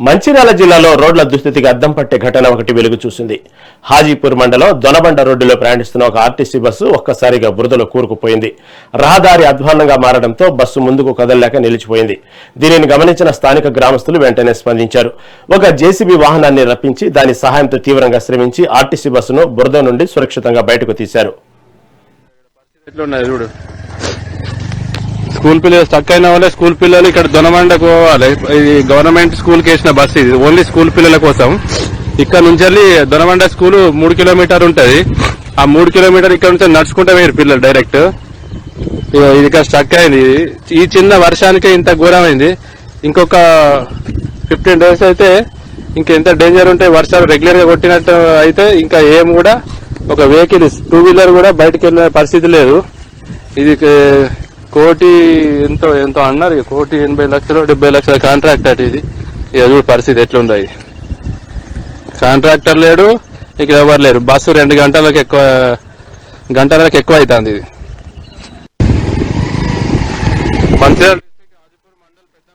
మంచిర్యాల జిల్లాలో రోడ్ల దుస్థితికి అద్దం పట్టే ఘటన ఒకటి వెలుగు చూసింది. హాజీపూర్ మండలం దొనబండ రోడ్డులో ప్రయాణిస్తున్న ఒక ఆర్టీసీ బస్సు ఒక్కసారిగా బురదలో కూరుకుపోయింది. రహదారి అధ్వాన్నంగా మారడంతో బస్సు ముందుకు కదలలేక నిలిచిపోయింది. దీనిని గమనించిన స్థానిక గ్రామస్తులు వెంటనే స్పందించారు. ఒక జేసీబీ వాహనాన్ని రప్పించి దాని సహాయంతో తీవ్రంగా శ్రమించి ఆర్టీసీ బస్సును బురద నుండి సురక్షితంగా బయటకు తీశారు. స్కూల్ పిల్లలు స్టక్ అయిన వాళ్ళే స్కూల్ పిల్లలు ఇక్కడ దొనమండ పోవాలి. ఇది గవర్నమెంట్ స్కూల్ కి వేసిన బస్సు, ఇది ఓన్లీ స్కూల్ పిల్లల కోసం. ఇక్కడ నుంచి వెళ్ళి దొనమండ స్కూల్ 3 కిలోమీటర్ ఉంటది. ఆ 3 కిలోమీటర్ ఇక్కడ నుంచి నడుచుకుంటా వేరు పిల్లలు డైరెక్ట్. ఇది ఇక్కడ స్టక్ అయింది. ఈ చిన్న వర్షానికే ఇంత ఘోరమైంది. ఇంకొక 15 days అయితే ఇంకెంత డేంజర్ ఉంటాయి. వర్షాలు రెగ్యులర్ గా కొట్టినట్టు అయితే ఇంకా ఏం కూడా ఒక వెహికల్ 2 వీలర్ కూడా బయటకు వెళ్ళే పరిస్థితి లేదు. ఇది కోటి ఎంతో అన్నారు. 1,80 లక్షలు 70 లక్షల కాంట్రాక్ట్ అటు. ఇది చూడు పరిస్థితి ఎట్లుందో. ఇది కాంట్రాక్టర్ లేడు, ఇక్కడ ఎవరు లేరు. బస్సు 2 గంటలకు ఎక్కువ అవుతుంది. ఇది మంచిర్యాల